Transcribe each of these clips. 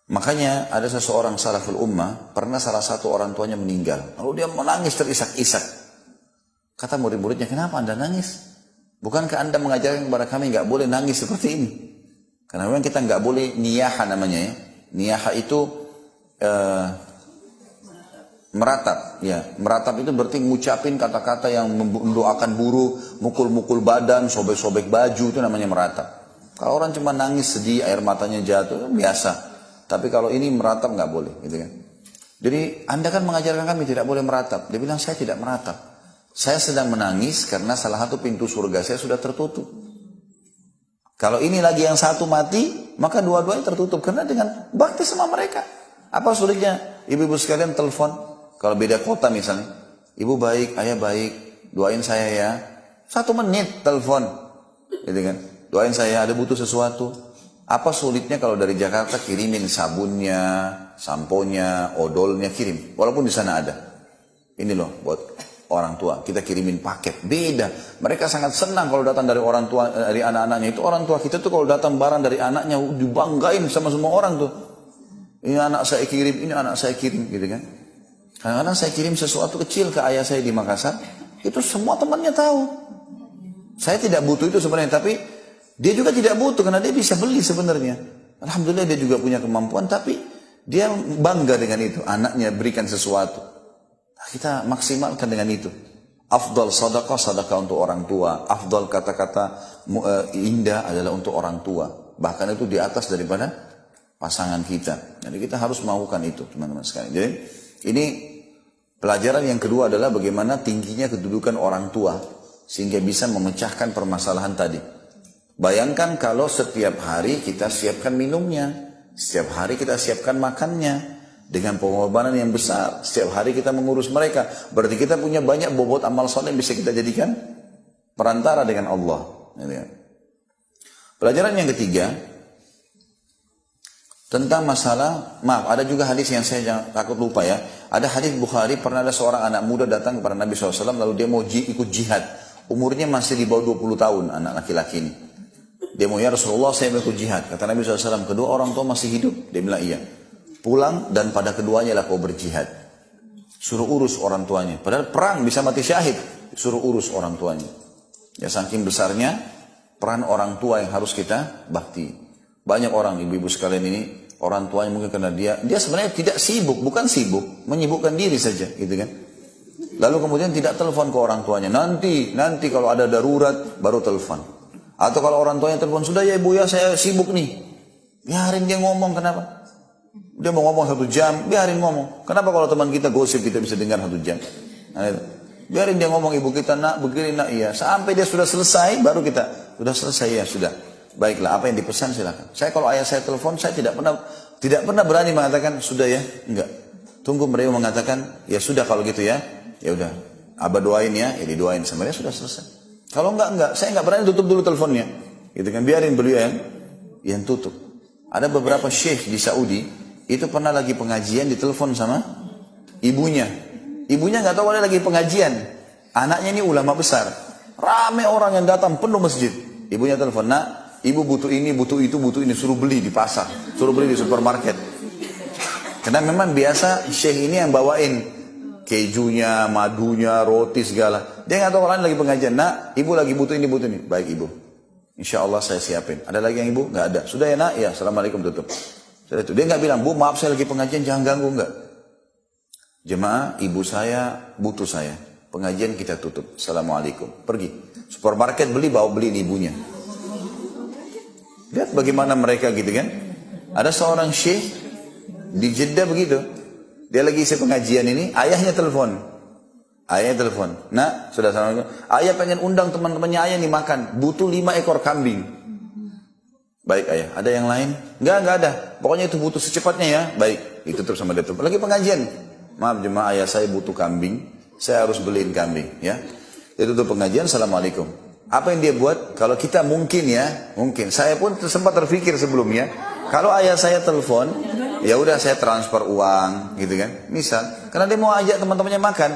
Makanya ada seseorang salaful ummah, pernah salah satu orang tuanya meninggal. Lalu dia menangis terisak-isak. Kata murid-muridnya, kenapa anda nangis? Bukankah anda mengajarkan kepada kami nggak boleh nangis seperti ini? Karena memang kita nggak boleh niyaha namanya ya. Niyaha itu meratap. Ya, meratap itu berarti ngucapin kata-kata yang mendoakan buruk, mukul-mukul badan, sobek-sobek baju, itu namanya meratap. Kalau orang cuma nangis sedih, air matanya jatuh, biasa. Tapi kalau ini meratap nggak boleh, gitu kan? Jadi anda kan mengajarkan kami tidak boleh meratap. Dia bilang saya tidak meratap. Saya sedang menangis karena salah satu pintu surga saya sudah tertutup. Kalau ini lagi yang satu mati, maka dua-duanya tertutup. Karena dengan bakti sama mereka. Apa sulitnya? Ibu-ibu sekalian telepon. Kalau beda kota misalnya. Ibu baik, ayah baik. Doain saya ya. 1 menit telepon. Gitu kan? Doain saya, ada butuh sesuatu. Apa sulitnya kalau dari Jakarta kirimin sabunnya, samponya, odolnya, kirim. Walaupun di sana ada. Ini loh buat orang tua, kita kirimin paket. Beda. Mereka sangat senang kalau datang dari orang tua, dari anak-anaknya. Itu orang tua kita tuh kalau datang barang dari anaknya, dibanggain sama semua orang tuh. Ini anak saya kirim, ini anak saya kirim, gitu kan. Kadang-kadang saya kirim sesuatu kecil ke ayah saya di Makassar, itu semua temannya tahu. Saya tidak butuh itu sebenarnya, tapi dia juga tidak butuh karena dia bisa beli sebenarnya. Alhamdulillah dia juga punya kemampuan, tapi dia bangga dengan itu. Anaknya berikan sesuatu. Kita maksimalkan dengan itu. Afdal sadaqah, sadaqah untuk orang tua. Afdal kata-kata indah adalah untuk orang tua. Bahkan itu di atas daripada pasangan kita. Jadi kita harus melakukan itu, teman-teman sekalian. Jadi ini pelajaran yang kedua adalah bagaimana tingginya kedudukan orang tua sehingga bisa memecahkan permasalahan tadi. Bayangkan kalau setiap hari kita siapkan minumnya, setiap hari kita siapkan makannya dengan pengorbanan yang besar. Setiap hari kita mengurus mereka. Berarti kita punya banyak bobot amal soleh yang bisa kita jadikan perantara dengan Allah. Pelajaran yang ketiga tentang masalah, maaf, ada juga hadis yang saya takut lupa ya. Ada hadis Bukhari, pernah ada seorang anak muda datang kepada Nabi SAW, lalu dia mau ikut jihad. Umurnya masih di bawah 20 tahun, anak laki-laki ini. Dia mau, ya Rasulullah saya mau ikut jihad. Kata Nabi SAW, kedua orang tua masih hidup? Dia bilang iya. Pulang dan pada keduanya lah kau berjihad. Suruh urus orang tuanya. Padahal perang bisa mati syahid. Suruh urus orang tuanya. Ya saking besarnya peran orang tua yang harus kita bakti. Banyak orang ibu-ibu sekalian ini, orang tuanya mungkin karena dia sebenarnya tidak sibuk, bukan sibuk, menyibukkan diri saja, gitu kan. Lalu kemudian tidak telepon ke orang tuanya. Nanti kalau ada darurat baru telepon. Atau kalau orang tuanya telepon, sudah ya ibu ya saya sibuk nih. Biarin dia ngomong, kenapa? Dia mau ngomong 1 jam, biarin ngomong. Kenapa kalau teman kita gosip kita bisa dengar 1 jam? Nah, biarin dia ngomong, ibu kita nak begini nak iya. Sampai dia sudah selesai baru kita, sudah selesai ya sudah. Baiklah, apa yang dipesan silakan. Saya kalau ayah saya telepon, saya tidak pernah berani mengatakan sudah ya, enggak. Tunggu beliau mengatakan ya sudah kalau gitu ya. Ya udah, abah doain ya didoain sama dia sudah selesai. Kalau enggak, saya enggak berani tutup dulu teleponnya. Gitu kan, biarin beliau yang tutup. Ada beberapa syekh di Saudi, itu pernah lagi pengajian ditelepon sama ibunya. Ibunya enggak tahu ada lagi pengajian. Anaknya ini ulama besar. Rame orang yang datang penuh masjid. Ibunya telepon, nak, ibu butuh ini, butuh itu, butuh ini, suruh beli di pasar, suruh beli di supermarket. Karena memang biasa syekh ini yang bawain kejunya, madunya, roti segala. Dia nggak tahu orang lagi pengajian. Nak, ibu lagi butuh ini, butuh ini. Baik ibu, insya Allah saya siapin. Ada lagi yang ibu? Nggak ada. Sudah ya nak? Ya, assalamualaikum, tutup. Sudah itu. Dia nggak bilang, bu maaf saya lagi pengajian, jangan ganggu, nggak. Jemaah, ibu saya butuh saya. Pengajian kita tutup. Assalamualaikum. Pergi. Supermarket beli ibunya. Lihat bagaimana mereka gitu kan. Ada seorang syekh di Jeddah begitu. Dia lagi isi pengajian ini, ayahnya telepon. Nah, sudah assalamualaikum. Ayah pengen undang teman-temannya ayah nih makan. Butuh 5 ekor kambing. Baik ayah, ada yang lain? Enggak ada. Pokoknya itu butuh secepatnya ya. Baik, ditutup sama dia tutup. Lagi pengajian. Maaf jemaah, ayah saya butuh kambing. Saya harus beliin kambing ya. Dia tutup pengajian, assalamualaikum. Apa yang dia buat? Kalau kita mungkin ya, mungkin. Saya pun sempat terpikir sebelumnya. Kalau ayah saya telepon, ya udah saya transfer uang, gitu kan? Misal, karena dia mau ajak teman-temannya makan,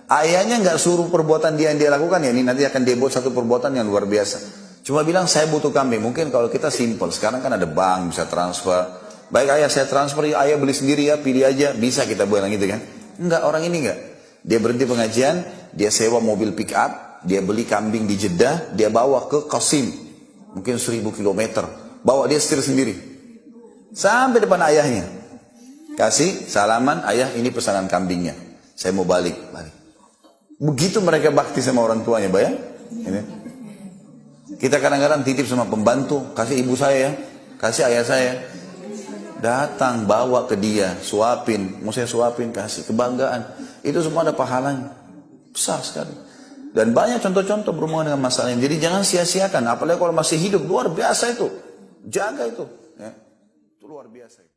ayahnya nggak suruh perbuatan dia yang dia lakukan ya. Ini nanti akan dia buat satu perbuatan yang luar biasa. Cuma bilang saya butuh kambing. Mungkin kalau kita simple, sekarang kan ada bank bisa transfer, Baik ayah saya transfer, ya ayah beli sendiri ya, pilih aja, bisa kita bilang gitu kan. Enggak, orang ini enggak. Dia berhenti pengajian, dia sewa mobil pick up, dia beli kambing di Jeddah, dia bawa ke Qasim, mungkin 1000 kilometer, bawa dia setir sendiri, sampai depan ayahnya. Kasih salaman, ayah ini pesanan kambingnya, saya mau balik. Begitu mereka bakti sama orang tuanya, bayang. Ini. Kita kadang-kadang titip sama pembantu, kasih ibu saya ya, kasih ayah saya. Datang, bawa ke dia, suapin, mau saya suapin, kasih, kebanggaan. Itu semua ada pahalanya, besar sekali. Dan banyak contoh-contoh berhubungan dengan masalah ini. Jadi jangan sia-siakan, apalagi kalau masih hidup, luar biasa itu. Jaga itu. Ya. Itu luar biasa.